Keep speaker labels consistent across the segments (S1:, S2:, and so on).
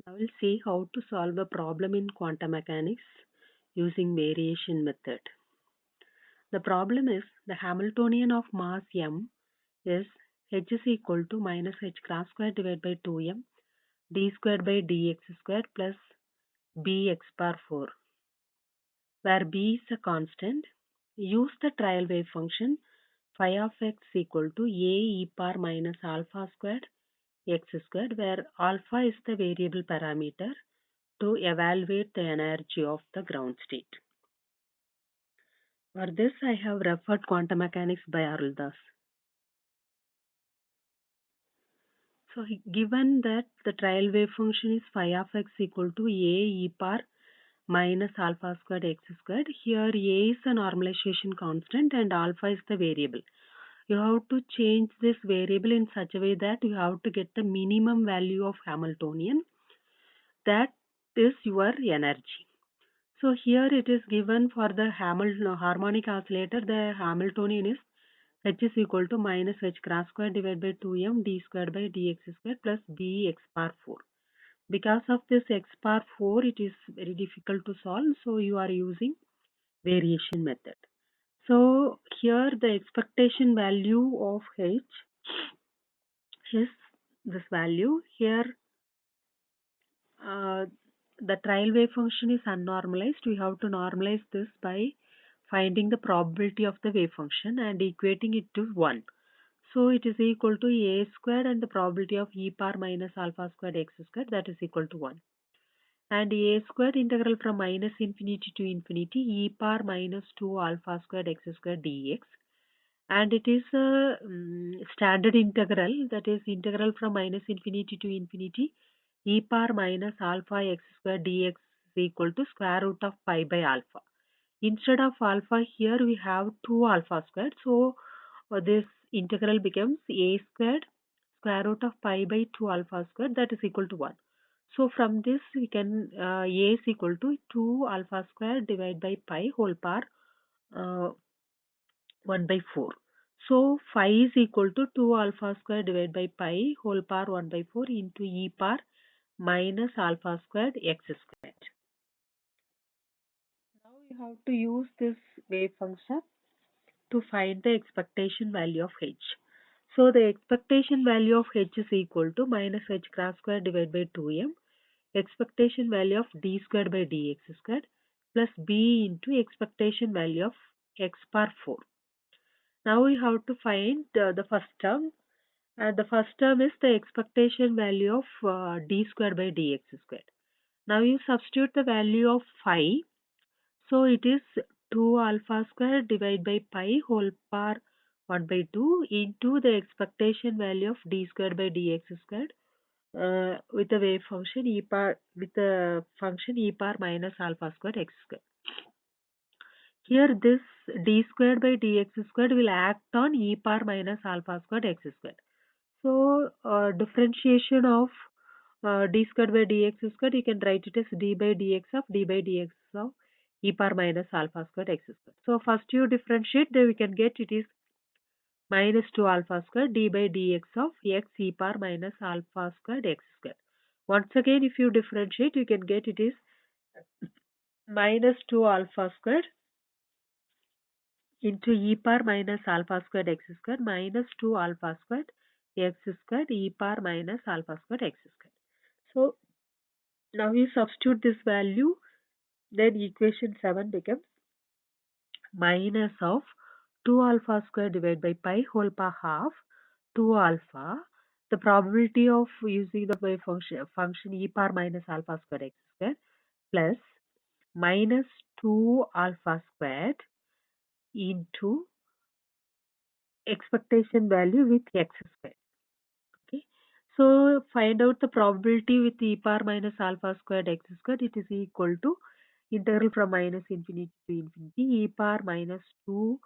S1: Now we'll see how to solve a problem in quantum mechanics using variation method. The problem is the Hamiltonian of mass m is h is equal to minus h cross square divided by 2m d squared by dx squared plus bx bar 4, where b is a constant. Use the trial wave function phi of x equal to a e power minus alpha squared x squared, where alpha is the variable parameter, to evaluate the energy of the ground state. For this, I have referred Quantum Mechanics by Aruldas. So, given that the trial wave function is phi of x equal to a e power minus alpha squared x squared, here a is a normalization constant and alpha is the variable. You have to change this variable in such a way that you have to get the minimum value of Hamiltonian. That is your energy. So here it is given for the harmonic oscillator, the Hamiltonian is h is equal to minus h cross square divided by 2m d squared by dx squared plus b x bar 4. Because of this x bar 4, it is very difficult to solve, so you are using variation method. So here the expectation value of h is this value. Here the trial wave function is unnormalized. We have to normalize this by finding the probability of the wave function and equating it to 1. So it is equal to a squared and the probability of e power minus alpha squared x squared, that is equal to 1. And a squared integral from minus infinity to infinity e power minus 2 alpha squared x squared dx. And it is a standard integral, that is integral from minus infinity to infinity e power minus alpha x squared dx is equal to square root of pi by alpha. Instead of alpha, here we have 2 alpha squared, so this integral becomes a squared square root of pi by 2 alpha squared, that is equal to 1. So from this we can a is equal to 2 alpha squared divided by pi whole power 1 by 4. So phi is equal to 2 alpha square divided by pi whole power 1 by 4 into e power minus alpha squared x squared. Now you have to use this wave function to find the expectation value of h. So the expectation value of h is equal to minus h cross square divided by 2m expectation value of d squared by dx squared plus b into expectation value of x bar 4. Now we have to find the first term. The first term is the expectation value of d squared by dx squared. Now you substitute the value of phi. So it is 2 alpha squared divided by pi whole power 1 by 2 into the expectation value of d squared by dx squared with the wave function e power with the function e power minus alpha squared x squared. Here this d squared by dx squared will act on e power minus alpha squared x squared. So differentiation of d squared by dx squared, you can write it as d by dx of e power minus alpha squared x squared. So first you differentiate, then we can get it is minus 2 alpha squared d by dx of x e power minus alpha squared x squared. Once again, if you differentiate, you can get it is minus 2 alpha squared into e power minus alpha squared x squared minus 2 alpha squared x squared e power minus alpha squared x squared. So now you substitute this value, then equation 7 becomes minus of 2 alpha squared divided by pi whole power half 2 alpha. The probability of using the wave function e power minus alpha squared x squared plus minus 2 alpha squared into expectation value with x squared. Okay. So find out the probability with e power minus alpha squared x squared. It is equal to integral from minus infinity to infinity e power minus 2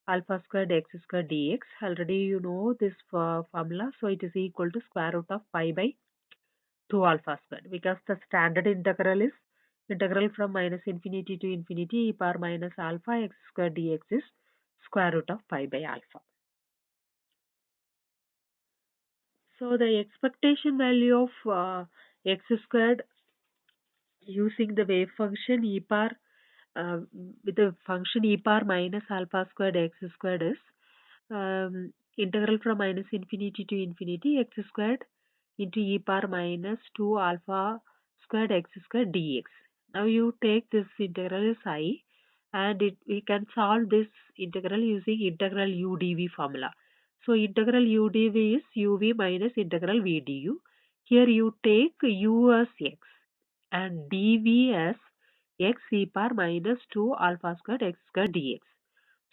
S1: alpha squared x squared dx. Already you know this formula. So it is equal to square root of pi by 2 alpha squared, because the standard integral is integral from minus infinity to infinity e power minus alpha x squared dx is square root of pi by alpha. So the expectation value of x squared using the wave function e power uh, with the function e power minus alpha squared x squared is integral from minus infinity to infinity x squared into e power minus 2 alpha squared x squared dx. Now you take this integral as I, and we can solve this integral using integral u dv formula. So integral u dv is uv minus integral v du. Here you take u as x and dv as x e power minus 2 alpha squared x squared dx.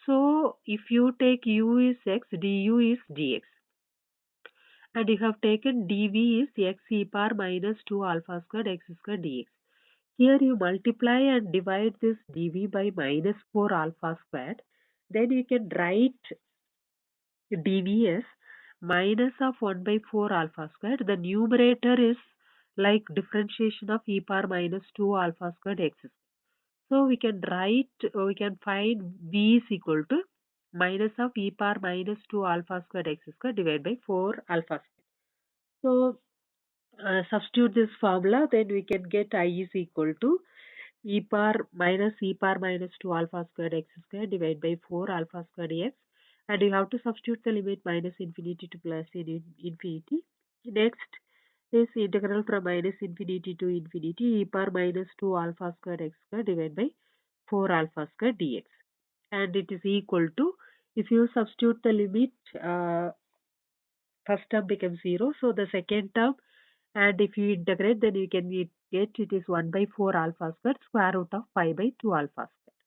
S1: So if you take u is x, du is dx. And you have taken dv is x e power minus 2 alpha squared x squared dx. Here you multiply and divide this dv by minus 4 alpha squared. Then you can write dv as minus of 1 by 4 alpha squared. The numerator is like differentiation of e power minus 2 alpha squared x squared. So we can find v is equal to minus of e power minus 2 alpha squared x squared divided by 4 alpha squared. So substitute this formula, then we can get I is equal to e power minus 2 alpha squared x squared divided by 4 alpha squared x, and you have to substitute the limit minus infinity to plus infinity. Next is integral from minus infinity to infinity e power minus 2 alpha squared x squared divided by 4 alpha squared dx, and it is equal to, if you substitute the limit, first term becomes 0, so the second term, and if you integrate, then you can get it is 1 by 4 alpha squared square root of 5 by 2 alpha squared.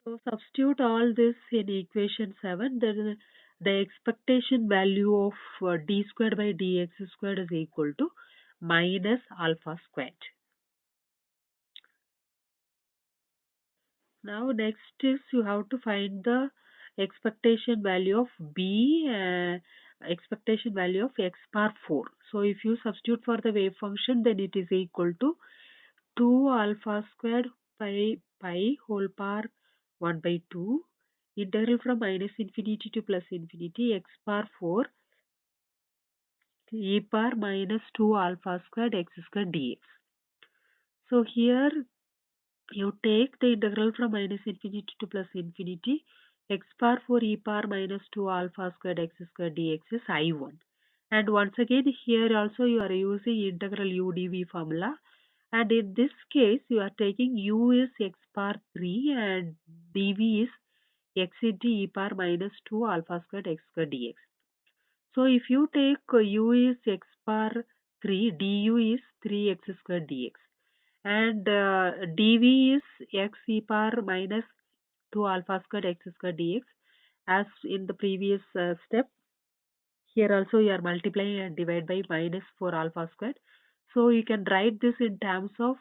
S1: So substitute all this in equation 7, then the expectation value of d squared by dx squared is equal to minus alpha squared. Now next is you have to find the expectation value of b, expectation value of x power 4. So if you substitute for the wave function, then it is equal to 2 alpha squared by pi whole power 1 by 2 integral from minus infinity to plus infinity x power 4 e power minus 2 alpha squared x squared dx. So here you take the integral from minus infinity to plus infinity x power 4 e power minus 2 alpha squared x squared dx is I1. And once again here also you are using integral u dv formula, and in this case you are taking u is x power 3 and dv is x into e power minus 2 alpha squared x squared dx. So if you take u is x power 3, du is 3x squared dx, and dv is x e power minus 2 alpha squared x squared dx. As in the previous step, here also you are multiplying and divide by minus 4 alpha squared. So you can write this in terms of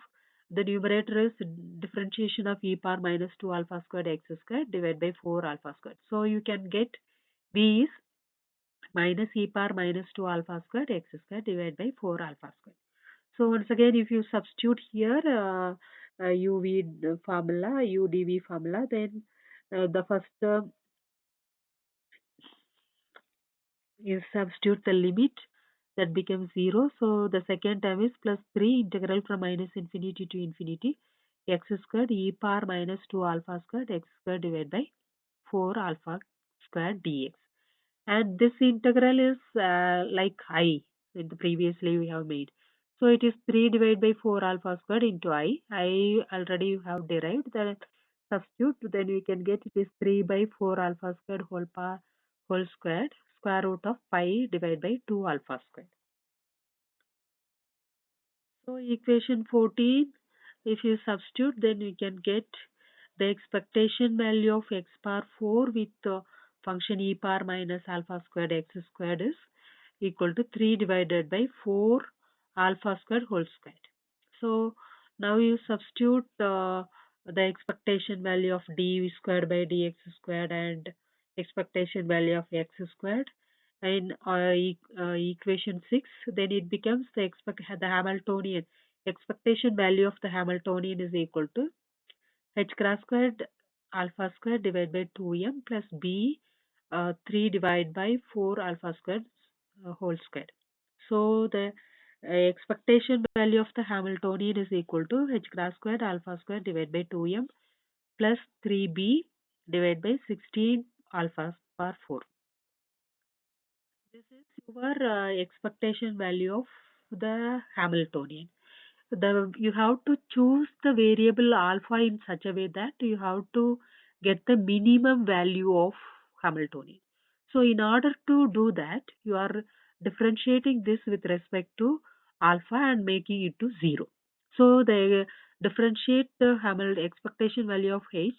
S1: the numerator is differentiation of e power minus 2 alpha squared x squared divided by 4 alpha squared. So you can get v is minus e power minus 2 alpha squared x squared divided by 4 alpha squared. So once again, if you substitute here uv formula, udv formula, then the first term is substitute the limit, that becomes 0. So the second term is plus 3 integral from minus infinity to infinity x squared e power minus 2 alpha squared x squared divided by 4 alpha squared dx. And this integral is like I in the previously we have made. So it is 3 divided by 4 alpha squared into I. I already have derived the substitute, then we can get it is 3 by 4 alpha squared whole power whole squared square root of pi divided by 2 alpha squared. So equation 14, if you substitute, then we can get the expectation value of x power 4 with function e power minus alpha squared x squared is equal to 3 divided by 4 alpha squared whole squared. So now you substitute the expectation value of d squared by dx squared and expectation value of x squared in equation 6, then it becomes the Hamiltonian expectation value of the Hamiltonian is equal to h cross squared alpha squared divided by 2m plus b 3 divided by 4 alpha squared whole squared. So the expectation value of the Hamiltonian is equal to h cross squared alpha squared divided by 2m plus 3b divided by 16 alpha power 4. This is your expectation value of the Hamiltonian. You have to choose the variable alpha in such a way that you have to get the minimum value of Hamiltonian. So in order to do that, you are differentiating this with respect to alpha and making it to 0. So they differentiate the Hamiltonian expectation value of h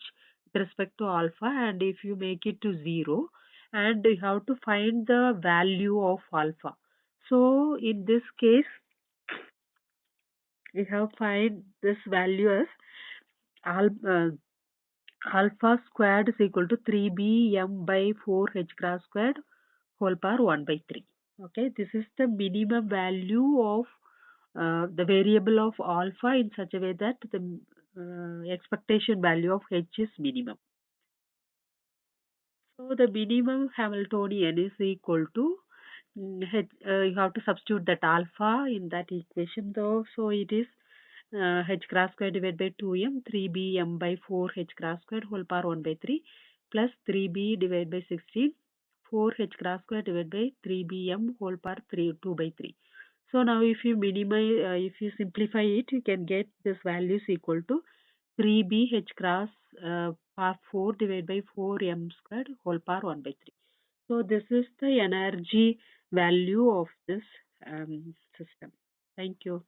S1: with respect to alpha, and if you make it to 0, and you have to find the value of alpha. So in this case, we have find this value as al- uh, alpha squared is equal to 3bm by 4h cross squared whole power 1 by 3. Okay, this is the minimum value of the variable of alpha in such a way that the expectation value of h is minimum. So the minimum Hamiltonian is equal to you have to substitute that alpha in that equation though. So it is h cross square divided by 2m 3bm by 4h cross square whole power 1 by 3 plus 3b divided by 16 4h cross square divided by 3bm whole power 3 2 by 3. So now if you minimize, if you simplify it, you can get this value is equal to 3b h cross power 4 divided by 4m squared whole power 1 by 3. So this is the energy value of this system. Thank you.